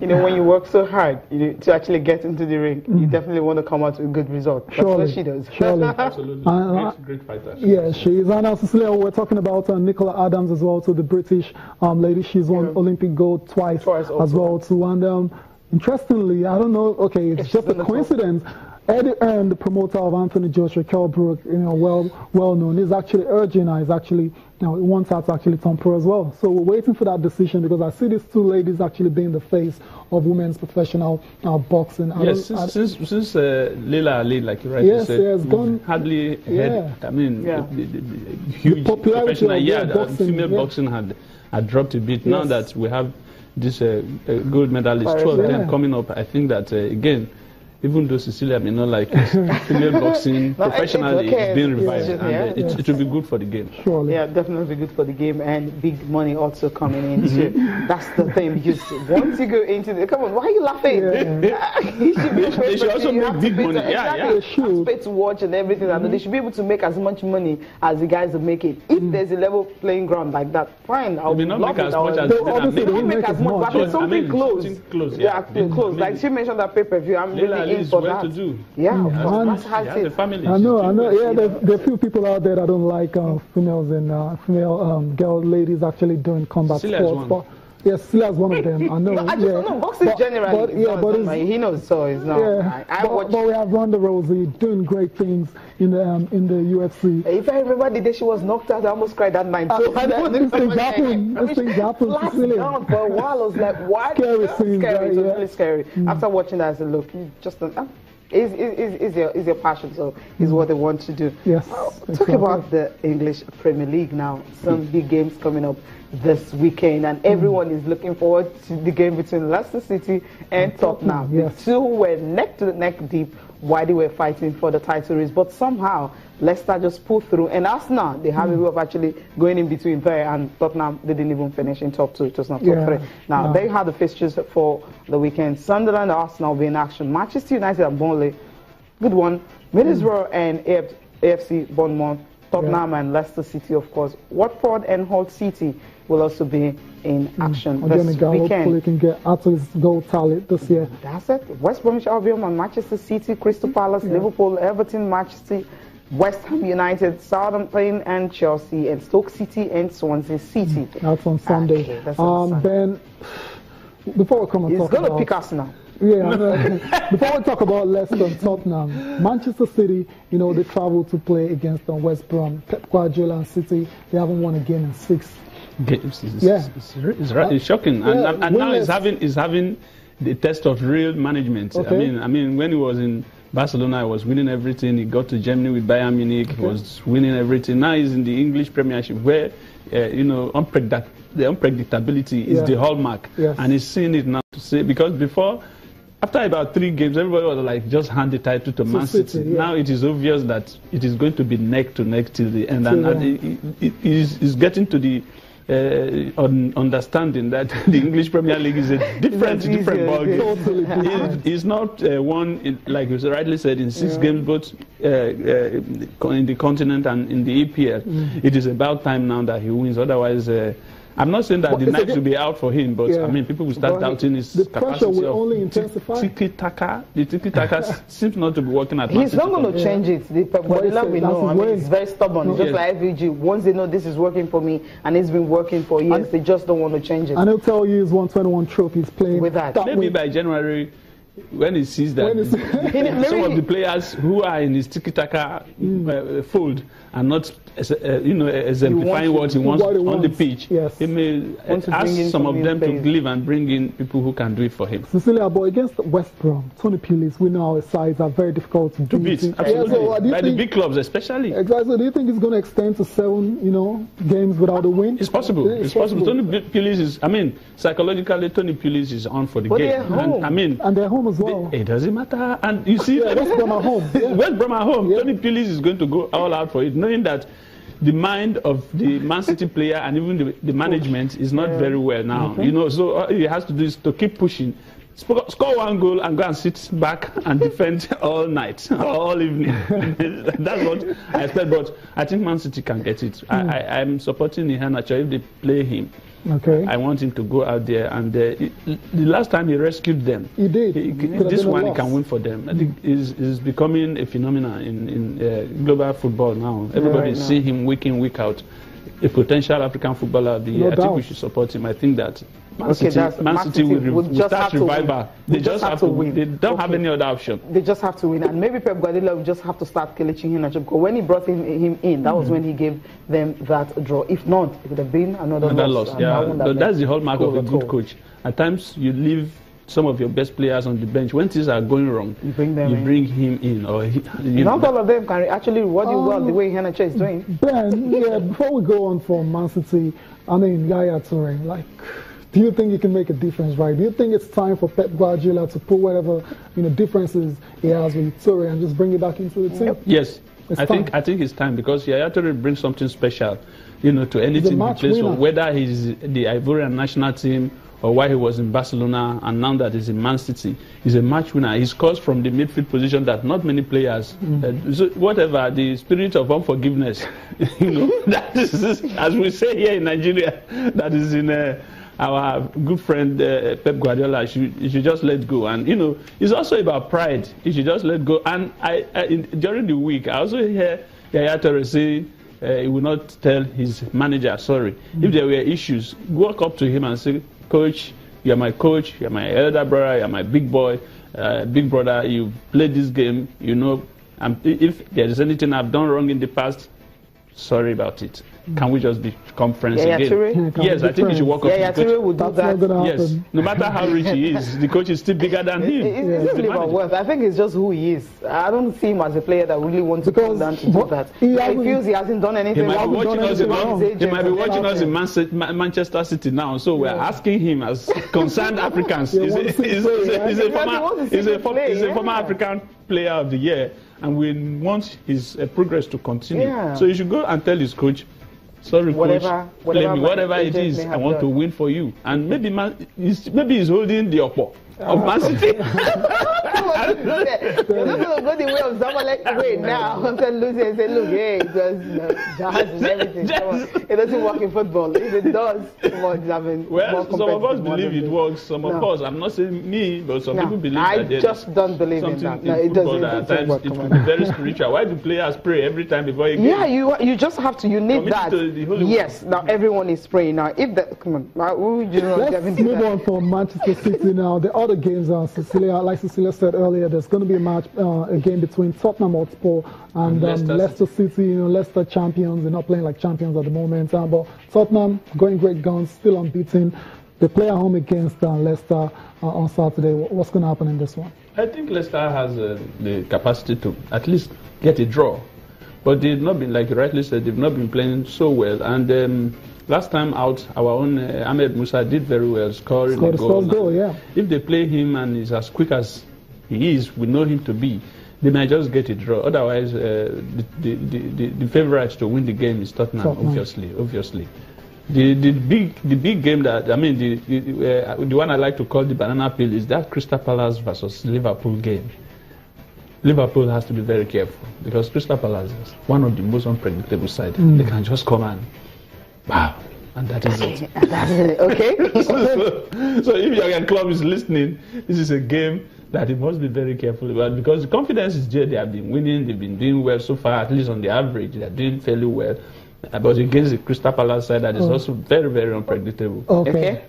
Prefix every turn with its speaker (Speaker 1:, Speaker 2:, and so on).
Speaker 1: you know, when you work so hard to actually get into the ring, you definitely want to come out with a good result. That's what she does.
Speaker 2: Surely.
Speaker 3: Absolutely. Great fighter.
Speaker 2: Yeah, she is. And Cecilia, we're talking about Nicola Adams as well, so the British lady. She's won Olympic gold twice as well too. And interestingly, I don't know, okay, it's just a coincidence. Eddie Earn, the promoter of Anthony Joshua, Kell Brook, you know, well known, is actually urging her, he wants her to actually turn pro as well. So we're waiting for that decision, because I see these two ladies actually being the face of women's professional boxing.
Speaker 3: Yes, since Leila Ali, like you rightly said, hardly had, the huge professional, female boxing had dropped a bit. Now that we have this gold medalist, two of them coming up, I think that, again, even though Cecilia may not like it, female boxing professionally is being revived, and it will be good for the game.
Speaker 2: Surely.
Speaker 1: Yeah, definitely good for the game, and big money also coming in too. That's the thing, because once you go into the, come on, why are you laughing?
Speaker 3: They should also make big money.
Speaker 1: They should pay to watch and everything, and they should be able to make as much money as the guys are making. If there's a level playing ground like that, fine. I'll
Speaker 3: not make as much as
Speaker 1: they don't make as much, but something close. Yeah, close. Like she mentioned that pay-per-view, I'm really in for that.
Speaker 3: To do.
Speaker 1: Yeah,
Speaker 3: that's how it is. Family.
Speaker 2: I know. Yeah, there are few people out there that don't like females and female ladies actually doing combat sports. But yes, Cecilia is one of them. I know.
Speaker 1: No, I just don't know. Boxing generally, he knows, so it's not.
Speaker 2: Yeah, but we have Ronda Rousey doing great things in the UFC.
Speaker 1: If I remember the day she was knocked out, I almost cried that night. So
Speaker 2: these things happen. These things happen.
Speaker 1: Down for a while, I was like, "What?"
Speaker 2: Scary scenes.
Speaker 1: Scary. It was really scary. After watching that, I said, "Look, just is your passion, so is what they want to do."
Speaker 2: Yes.
Speaker 1: Talk about the English Premier League now. Some big games coming up this weekend, and everyone is looking forward to the game between Leicester City and Tottenham.
Speaker 2: Yes.
Speaker 1: The two were neck to neck deep while they were fighting for the title race, but somehow Leicester just pulled through, and Arsenal, they have a way of actually going in between there, and Tottenham, they didn't even finish in top two, it was not top three. Now, they had the fixtures for the weekend. Sunderland and Arsenal will be in action. Manchester United and Burnley, good one. Middlesbrough and AFC Bournemouth, Tottenham and Leicester City, of course. Watford and Hull City will also be in action this weekend.
Speaker 2: Hopefully can get out of his goal tally this year.
Speaker 1: That's it. West Bromwich Albion and Manchester City, Crystal Palace, Liverpool, Everton, Manchester, West Ham United, Southampton and Chelsea, and Stoke City and Swansea City.
Speaker 2: That's on Sunday.
Speaker 1: Okay, that's on Sunday.
Speaker 2: Ben, before we come and
Speaker 1: he's
Speaker 2: talk about...
Speaker 1: He's going to pick Arsenal.
Speaker 2: Yeah, before we talk about Leicester and Tottenham, Manchester City, you know, they travel to play against West Brom. Pep Guardiola and City, they haven't won a game in 6
Speaker 3: games. It's shocking. And now he's having the test of real management.
Speaker 2: Okay.
Speaker 3: I mean, when he was in Barcelona, he was winning everything. He got to Germany with Bayern Munich, he was winning everything. Now he's in the English Premiership, where you know, the unpredictability is the hallmark, and he's seeing it now. To say, because before, after about 3 games, everybody was like, just hand the title to Man City. Now it is obvious that it is going to be neck to neck till the end, and it's getting to the understanding that the English Premier League is a different ballgame. It's not one, like you rightly said, in 6 games, both in the continent and in the EPL. It is about time now that he wins. Otherwise, I'm not saying that the night will be out for him, but I mean, people will start doubting his capacity
Speaker 2: will only intensify.
Speaker 3: Tiki-taka. The tiki-taka seems not to be working at
Speaker 1: He's not going to change it. The Pep Guardiola we know. I mean, he's very stubborn. Just like FVG. Once they know this is working for me, and it's been working for years, they just don't want to change it.
Speaker 2: And he'll tell you he's 121 trophies playing
Speaker 1: with that.
Speaker 3: Maybe by January, when he sees that some of the players who are in his tiki-taka fold are not exemplifying what he wants on the pitch, he may ask some of them to leave and bring in people who can do it for him.
Speaker 2: Cecilia, but against West Brom, Tony Pulis, we know our sides are very difficult to beat.
Speaker 3: Absolutely. By the big clubs especially.
Speaker 2: Exactly. So do you think it's going to extend to 7 games without a win?
Speaker 3: It's possible. It's possible. Tony Pulis is, I mean, psychologically, Tony Pulis is on for the game.
Speaker 2: And they're home as well.
Speaker 3: It doesn't matter. And you see,
Speaker 2: West Brom at home.
Speaker 3: West Brom at home. Tony Pulis is going to go all out for it, knowing that the mind of the Man City player and even the management is not very well now. You know, so all he has to do is to keep pushing, score 1 goal and go and sit back and defend all night, all evening. That's what I expect. But I think Man City can get it. I'm supporting Iheanacho if they play him. Okay. I want him to go out there, and the last time he rescued them,
Speaker 2: he did.
Speaker 3: This one he can win for them. I think is becoming a phenomenon in global football now. Everybody is seeing him week in, week out. A potential African footballer of the year. I think we should support him. I think that Man City will start revival. They just have to win. They don't have any other option.
Speaker 1: They just have to win. And maybe Pep Guardiola will just have to start killaching him. Because when he brought him in, that was when he gave them that draw. If not, it would have been another loss.
Speaker 3: Yeah, that's the hallmark of a good coach. At times, you leave some of your best players on the bench. When things are going wrong, you bring him in. Or
Speaker 1: not all of them can actually reward you well the way Henache is doing.
Speaker 2: Ben, before we go on from Man City, I mean, Yaya Toure, like, do you think he can make a difference, right? Do you think it's time for Pep Guardiola to put whatever differences he has with Toure and just bring it back into the team?
Speaker 3: Yes, I think it's time, because Yaya Toure brings something special, to any team he plays for, whether he's the Ivorian national team or why he was in Barcelona and now that he's in Man City. He's a match winner. He scores from the midfield position that not many players. So whatever, the spirit of unforgiveness, that is, as we say here in Nigeria, that is in our good friend Pep Guardiola. You should just let go. And it's also about pride. You should just let go. And during the week, I also hear Yaya Toure say he will not tell his manager sorry. If there were issues, walk up to him and say, "Coach, you're my coach, you're my elder brother, you're my big boy, big brother, you played this game, if there is anything I've done wrong in the past, sorry about it. Can we just become friends again?" Yes, I think he should walk up to the coach.
Speaker 1: Would do that.
Speaker 3: Yes, no matter how rich he is, the coach is still bigger than him.
Speaker 1: It's really about worth. I think it's just who he is. I don't see him as a player that really wants to come down to do that. He feels he hasn't done anything.
Speaker 3: He might be watching us in Manchester City now, so we're asking him as concerned Africans. He's a former African player of the year, and we want his progress to continue. So you should go and tell his coach, "Sorry, coach, whatever it is, I want to win for you." And maybe he's holding the upper of Man City.
Speaker 1: You're not going to go the way of someone like, wait, now. I'm saying, Lucy and say, look, hey, it was jazz and everything. It doesn't work in football. If it does,
Speaker 3: well, some of us believe it works. Some of us, I'm not saying me, but some people believe that
Speaker 1: I just don't believe in that. No, it doesn't.
Speaker 3: At times it could be very spiritual. Why do players pray every time before you
Speaker 1: get? Yeah, you just have to. You need that. Yes. Now everyone is praying. Now, if that, come on,
Speaker 2: let's move on from Manchester City now. The other games are like Cecilia said earlier, there's going to be a match, a game between Tottenham Hotspur and Leicester City. Leicester champions, they're not playing like champions at the moment, but Tottenham going great guns, still unbeaten. They play at home against Leicester on Saturday. What's going to happen in this one?
Speaker 3: I think Leicester has the capacity to at least get a draw, but they've not been, like you rightly said, they've not been playing so well. And last time out, our own Ahmed Musa did very well, scoring a goal.
Speaker 2: Yeah.
Speaker 3: If they play him and he's as quick as he is, we know him to be, they might just get a draw. Otherwise, the favourites to win the game is Tottenham. Obviously. The big game that the one I like to call the banana peel is that Crystal Palace versus Liverpool game. Liverpool has to be very careful because Crystal Palace is one of the most unpredictable sides. They can just come and wow, and that is it.
Speaker 1: Okay.
Speaker 3: So if your club is listening, this is a game that you must be very careful about, because the confidence is there. They have been winning, they've been doing well so far, at least on the average, they're doing fairly well. But against the Crystal Palace side, that is also very, very unpredictable.
Speaker 2: Okay.